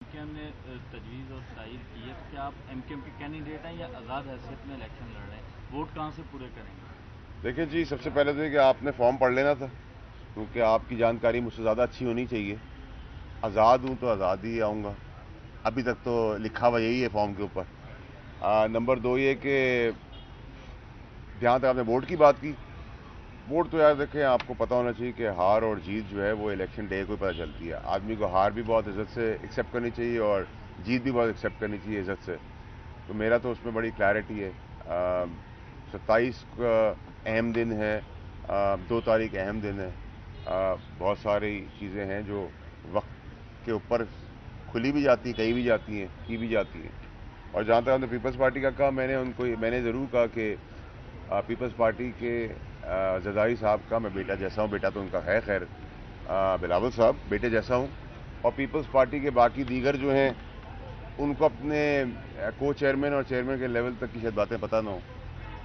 M نے تجویز اور تائید کی ہے کہ آپ ایم کیو ایم کے کینڈیڈیٹ ہیں یا آزاد حیثیت میں الیکشن لڑ رہے ہیں، ووٹ کہاں سے پورے کریں گے؟ دیکھیں جی، سب سے پہلے تو یہ کہ آپ نے فارم پڑھ لینا تھا، کیونکہ آپ کی جانکاری مجھ سے زیادہ اچھی ہونی چاہیے۔ آزاد ہوں تو آزاد ہی آؤں گا، ابھی تک تو لکھا ہوا یہی ہے فارم کے اوپر۔ نمبر دو یہ کہ جہاں تک آپ نے ووٹ کی بات کی، ووٹ تو یار دیکھیں، آپ کو پتہ ہونا چاہیے کہ ہار اور جیت جو ہے وہ الیکشن ڈے کو پتہ چلتی ہے۔ آدمی کو ہار بھی بہت عزت سے ایکسیپٹ کرنی چاہیے اور جیت بھی بہت ایکسیپٹ کرنی چاہیے عزت سے۔ تو میرا تو اس میں بڑی کلیئرٹی ہے۔ 27 کا اہم دن ہے، 2 تاریخ اہم دن ہے۔ بہت ساری چیزیں ہیں جو وقت کے اوپر کھلی بھی جاتی ہیں، کہی بھی جاتی ہیں، کی بھی جاتی ہیں۔ اور جہاں تک ہم نے پیپلز پارٹی کا کہا، میں نے ضرور کہا کہ پیپلز پارٹی کے زرداری صاحب کا میں بیٹا جیسا ہوں، بیٹا تو ان کا ہے خیر، بلاول صاحب بیٹے جیسا ہوں، اور پیپلز پارٹی کے باقی دیگر جو ہیں ان کو اپنے کو چیئرمین اور چیئرمین کے لیول تک کی شاید باتیں پتہ نہ ہوں،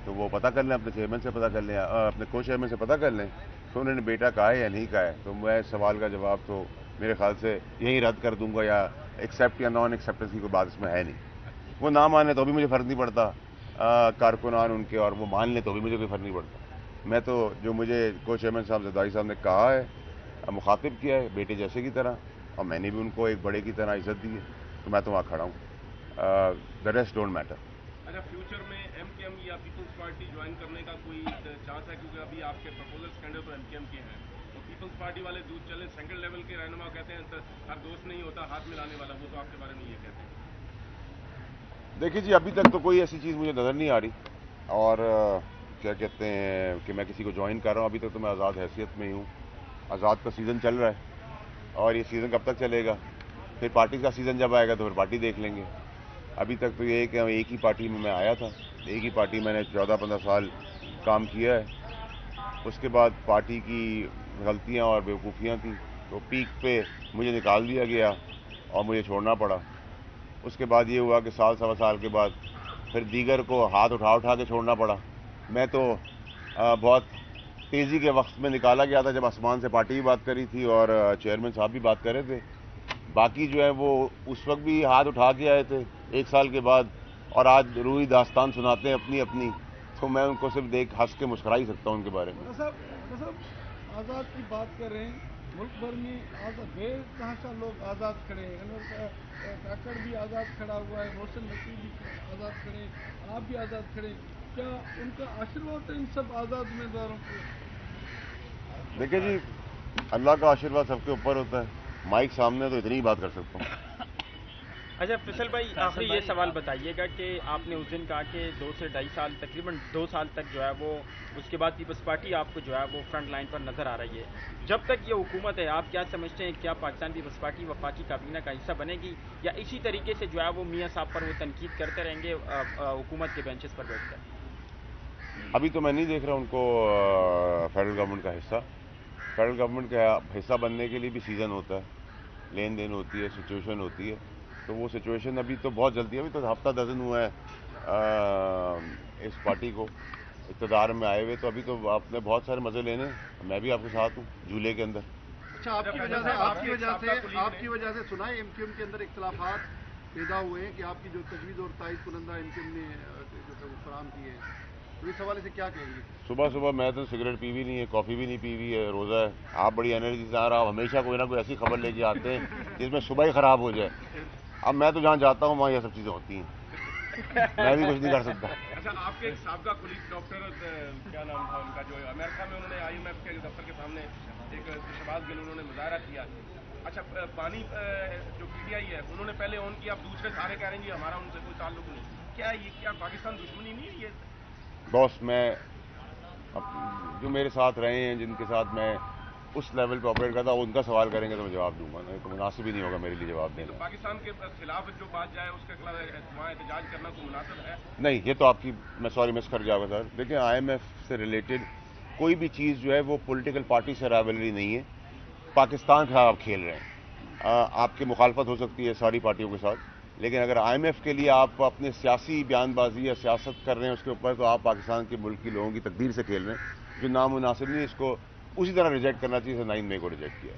تو وہ پتہ کر لیں، اپنے چیئرمین سے پتہ کر لیں، اپنے کو چیئرمین سے پتہ کر لیں کہ انہوں نے بیٹا کہا ہے یا نہیں کہا ہے۔ تو میں سوال کا جواب تو میرے خیال سے یہی رد کر دوں گا، یا ایکسیپٹ یا نان ایکسیپٹنس کی کوئی بات اس میں ہے نہیں۔ وہ نہ مانے تو بھی مجھے فرق نہیں پڑتا، کارکنان ان کے، اور وہ مان لیں تو بھی مجھے کوئی فرق نہیں پڑتا۔ میں تو جو مجھے کو چیئرمین صاحب زرداری صاحب نے کہا ہے، مخاطب کیا ہے بیٹے جیسے کی طرح، اور میں نے بھی ان کو ایک بڑے کی طرح عزت دی ہے، تو میں تو وہاں کھڑا ہوں۔ The rest don't matter. اچھا، فیوچر میں ایم کے ایم یا پیپلز پارٹی جوائن کرنے کا کوئی چانس ہے؟ کیونکہ ابھی آپ کے پرپوزل اسکینڈل تو ایم کے ایم کے ہیں، اور پیپلز پارٹی والے دودھ چلے سینکڑ لیول کے رہنما کہتے ہیں ہر دوست نہیں ہوتا ہاتھ ملانے والا، وہ تو آپ کے بارے میں یہ کہتے ہیں۔ دیکھیے جی، ابھی تک تو کوئی ایسی چیز مجھے نظر نہیں آ رہی، اور کیا کہتے ہیں کہ میں کسی کو جوائن کر رہا ہوں۔ ابھی تک تو میں آزاد حیثیت میں ہی ہوں۔ آزاد کا سیزن چل رہا ہے، اور یہ سیزن کب تک چلے گا؟ پھر پارٹی کا سیزن جب آئے گا تو پھر پارٹی دیکھ لیں گے۔ ابھی تک تو یہ ہے کہ ایک ہی پارٹی میں آیا تھا، ایک ہی پارٹی میں نے 14-15 سال کام کیا ہے۔ اس کے بعد پارٹی کی غلطیاں اور بیوقوفیاں تھیں، تو پیک پہ مجھے نکال دیا گیا اور مجھے چھوڑنا پڑا۔ اس کے بعد یہ ہوا کہ سال سوا سال کے بعد پھر دیگر کو ہاتھ اٹھا کے چھوڑنا پڑا۔ میں تو بہت تیزی کے وقت میں نکالا گیا تھا، جب آسمان سے پارٹی بھی بات کری تھی اور چیئرمین صاحب بھی بات کر رہے تھے۔ باقی جو ہے وہ اس وقت بھی ہاتھ اٹھا کے آئے تھے 1 سال کے بعد، اور آج روئی داستان سناتے ہیں اپنی اپنی، تو میں ان کو صرف دیکھ ہنس کے مسکرا ہی سکتا ہوں ان کے بارے میں۔ صاحب آزاد کی بات کر رہے ہیں، ملک بھر میں بے تحاشا لوگ آزاد کھڑے ہیں، انور کاکڑ بھی آزاد کھڑا ہوا ہے، محسن نقوی بھی آزاد کھڑے ہیں، آپ بھی آزاد کھڑے ہیں، کیا ان کا آشیرواد ہے ان سب آزاد امیدواروں کو؟ دیکھیں جی، اللہ کا آشیرواد سب کے اوپر ہوتا ہے، مائک سامنے تو اتنی ہی بات کر سکتا ہوں۔ اچھا فیصل بھائی، آخری یہ سوال بتائیے گا کہ آپ نے اس دن کہا کہ 2 سے 2.5 سال، تقریباً 2 سال تک جو ہے وہ، اس کے بعد پیپلز پارٹی آپ کو جو ہے وہ فرنٹ لائن پر نظر آ رہی ہے، جب تک یہ حکومت ہے آپ کیا سمجھتے ہیں، کیا پاکستان پیپلز پارٹی وفاقی کابینہ کا حصہ بنے گی، یا اسی طریقے سے جو ہے وہ میاں صاحب پر وہ تنقید کرتے رہیں گے حکومت کے بینچز پر بیٹھ کر؟ ابھی تو میں نہیں دیکھ رہا ان کو فیڈرل گورنمنٹ کا حصہ۔ فیڈرل گورنمنٹ کا حصہ بننے کے لیے بھی سیزن ہوتا ہے، لین دین ہوتی ہے، سچویشن ہوتی ہے، تو وہ سچویشن ابھی تو بہت جلدی ہے، ابھی تو ہفتہ دزن ہوا ہے اس پارٹی کو اقتدار میں آئے ہوئے، تو ابھی تو آپ نے بہت سارے مزے لینے ہیں، میں بھی آپ کے ساتھ ہوں جھولے کے اندر۔ اچھا، آپ کی وجہ سے سنا ہے ایم کیو ایم کے اندر اختلافات پیدا ہوئے ہیں کہ آپ کی جو تجویز اور تائید کنندہ ایم کیو ایم نے جو وہ فراہم کیے ہیں، تو اس حوالے سے کیا کہیں گے؟ صبح میں تو سگریٹ پی بھی نہیں ہے، کافی بھی نہیں پی ہوئی ہے، روزہ ہے۔ آپ بڑی انرجی سے آ رہا، آپ ہمیشہ کوئی نہ کوئی ایسی خبر لے کے آتے ہیں جس میں صبح ہی خراب ہو جائے۔ اب میں تو جہاں جاتا ہوں وہاں یہ سب چیزیں ہوتی ہیں، میں بھی کچھ نہیں کر سکتا۔ اچھا، آپ کے ایک سابقہ کولیگ ڈاکٹر کیا نام تھا ان کا، جو امریکہ میں انہوں نے آئی ایم ایف کے دفتر کے سامنے ایک شہباز گل انہوں نے مظاہرہ کیا۔ اچھا، پانی جو پی ٹی آئی ہے انہوں نے پہلے آن کیا، اب دوسرے سارے کہہ رہے ہیں ہمارا ان سے کوئی تعلق نہیں، کیا پاکستان دشمنی نہیں ہے یہ؟ باس، میں جو میرے ساتھ رہے ہیں، جن کے ساتھ میں اس لیول پہ آپریٹ کرتا ہوں، ان کا سوال کریں گے تو میں جواب دوں گا، نہیں تو مناسب ہی نہیں ہوگا میرے لیے جواب تو دینا۔ پاکستان کے خلاف جو بات جائے اس کے خلاف وہاں احتجاج کرنا کوئی مناسب ہے؟ نہیں، یہ تو آپ کی، میں سوری مس کر جاؤں گا سر۔ دیکھیں، آئی ایم ایف سے ریلیٹڈ کوئی بھی چیز جو ہے وہ پولیٹیکل پارٹی سے رائیولری نہیں ہے، پاکستان کے خلاف آپ کھیل رہے ہیں۔ آپ کی مخالفت ہو سکتی ہے ساری پارٹیوں کے ساتھ، لیکن اگر آئی ایم ایف کے لیے آپ اپنے سیاسی بیان بازی یا سیاست کر رہے ہیں اس کے اوپر، تو آپ پاکستان کے ملک کی لوگوں کی تقدیر سے کھیل رہے ہیں، جو نامناسب نہیں، اس کو اسی طرح ریجیکٹ کرنا چاہیے جیسے 9 مئی کو ریجیکٹ کیا۔